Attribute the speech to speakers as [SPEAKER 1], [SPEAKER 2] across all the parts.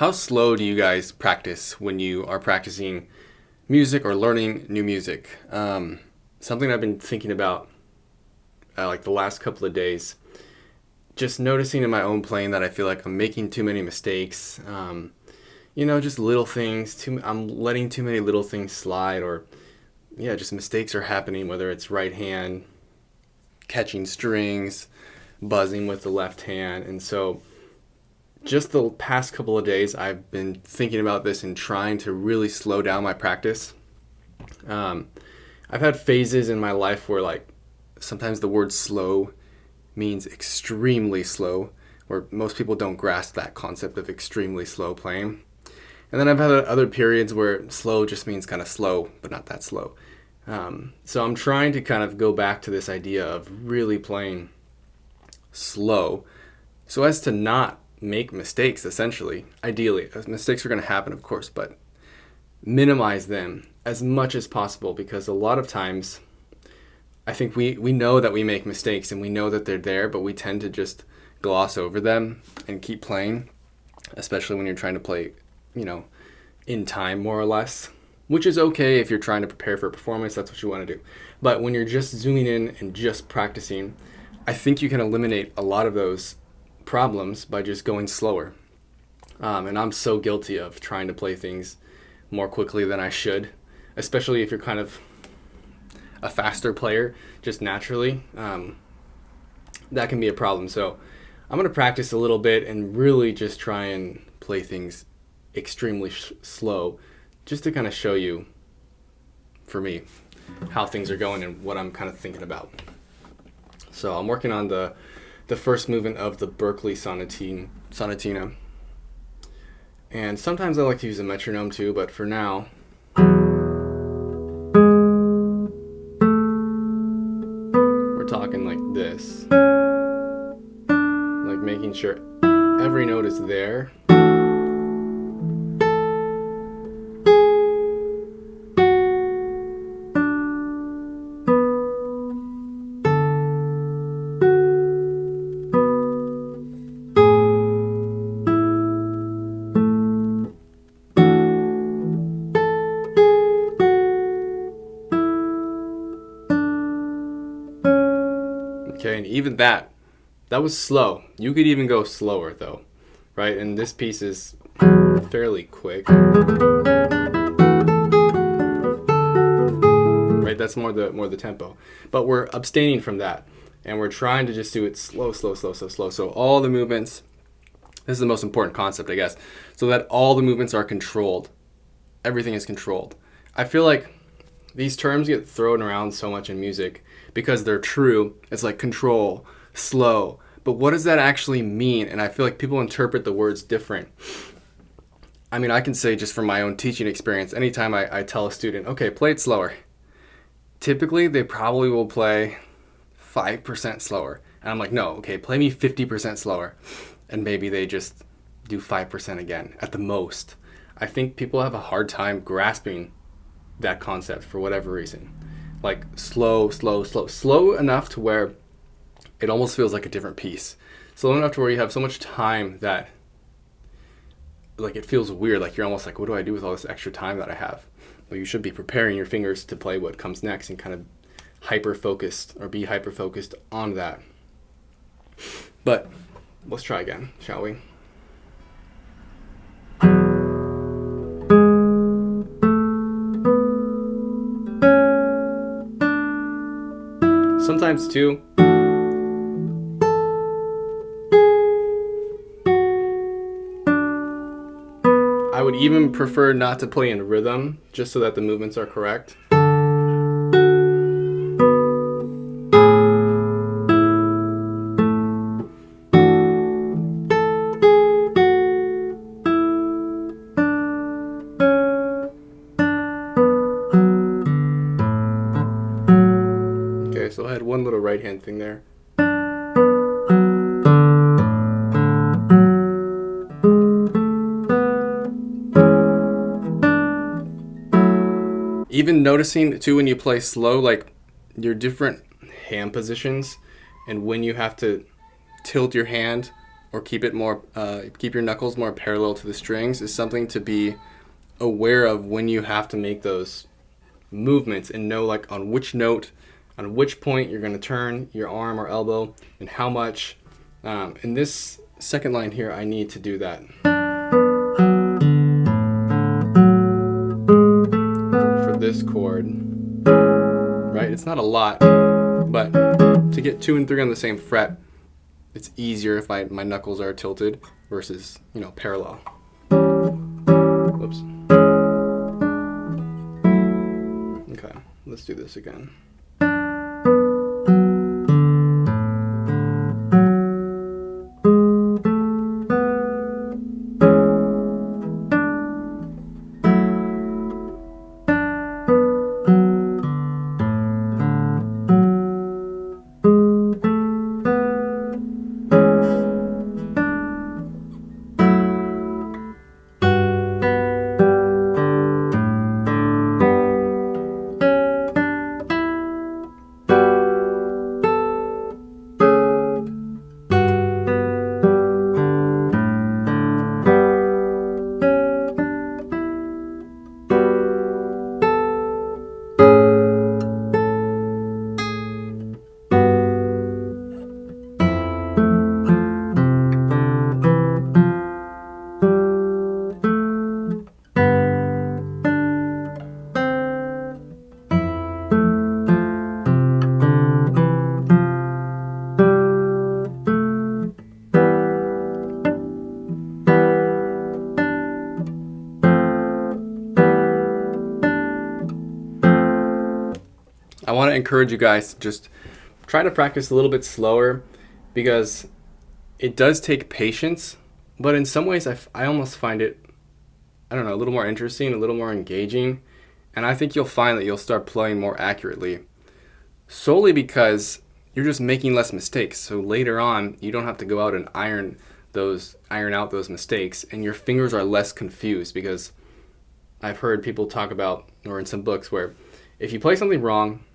[SPEAKER 1] How slow do you guys practice when you are practicing music or learning new music? Something I've been thinking about like the last couple of days, just noticing in my own playing that I feel like I'm making too many mistakes. Just little things. I'm letting too many little things slide, or just mistakes are happening, whether it's right hand, catching strings, buzzing with the left hand. And so just the past couple of days, I've been thinking about this and trying to really slow down my practice. I've had phases in my life where like sometimes the word slow means extremely slow, where most people don't grasp that concept of extremely slow playing. And then I've had other periods where slow just means kind of slow, but not that slow. So I'm trying to kind of go back to this idea of really playing slow so as to not make mistakes, essentially. Ideally, mistakes are going to happen, of course, but minimize them as much as possible, because a lot of times I think we know that we make mistakes and we know that they're there, but we tend to just gloss over them and keep playing, especially when you're trying to play, in time more or less, which is okay if you're trying to prepare for a performance. That's what you want to do. But when you're just zooming in and just practicing, I think you can eliminate a lot of those problems by just going slower. And I'm so guilty of trying to play things more quickly than I should, especially if you're kind of a faster player just naturally. That can be a problem. So I'm going to practice a little bit and really just try and play things extremely slow, just to kind of show you, for me, how things are going and what I'm kind of thinking about. So I'm working on the first movement of the Berkeley Sonatina. And sometimes I like to use a metronome too, but for now, we're talking like this. Like making sure every note is there. Okay, and even that was slow. You could even go slower though, right? And this piece is fairly quick. Right, that's more the tempo. But we're abstaining from that, and we're trying to just do it slow. So all the movements, this is the most important concept, I guess, so that all the movements are controlled. Everything is controlled. I feel like these terms get thrown around so much in music because they're true. It's like control, slow. But what does that actually mean? And I feel like people interpret the words different. I mean, I can say just from my own teaching experience, anytime I tell a student, okay, play it slower, typically they probably will play 5% slower. And I'm like, no, okay, play me 50% slower. And maybe they just do 5% again at the most. I think people have a hard time grasping that concept for whatever reason. Like slow enough to where it almost feels like a different piece. Slow enough to where you have so much time that like it feels weird. Like you're almost like, what do I do with all this extra time that I have? Well, you should be preparing your fingers to play what comes next and kind of be hyper focused on that. But let's try again, shall we? Sometimes too, I would even prefer not to play in rhythm, just so that the movements are correct. Okay, so I had one little right hand thing there. Even noticing too when you play slow, like your different hand positions and when you have to tilt your hand or keep your knuckles more parallel to the strings is something to be aware of when you have to make those movements, and know like on which note, on which point you're going to turn your arm or elbow and how much. In this second line here, I need to do that for this chord, right? It's not a lot, but to get 2 and 3 on the same fret, it's easier if my knuckles are tilted versus, parallel. Whoops. Okay, let's do this again. I want to encourage you guys to just try to practice a little bit slower, because it does take patience, but in some ways I almost find it, a little more interesting, a little more engaging, and I think you'll find that you'll start playing more accurately, solely because you're just making less mistakes. So later on, you don't have to go out and iron out those mistakes, and your fingers are less confused, because I've heard people talk about, or in some books, where if you play something wrong,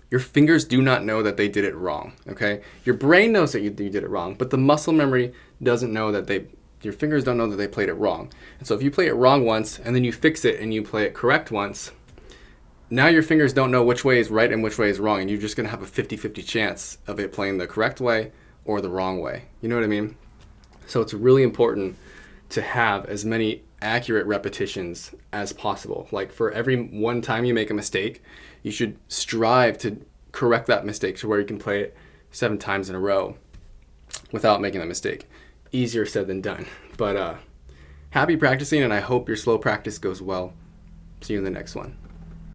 [SPEAKER 1] your fingers do not know that they did it wrong, okay? Your brain knows that you did it wrong, but the muscle memory doesn't know that your fingers don't know that they played it wrong. And so if you play it wrong once, and then you fix it and you play it correct once, now your fingers don't know which way is right and which way is wrong, and you're just gonna have a 50-50 chance of it playing the correct way or the wrong way. You know what I mean? So it's really important to have as many accurate repetitions as possible. Like for every one time you make a mistake, you should strive to correct that mistake to where you can play it 7 times in a row without making that mistake. Easier said than done. But happy practicing, and I hope your slow practice goes well. See you in the next one.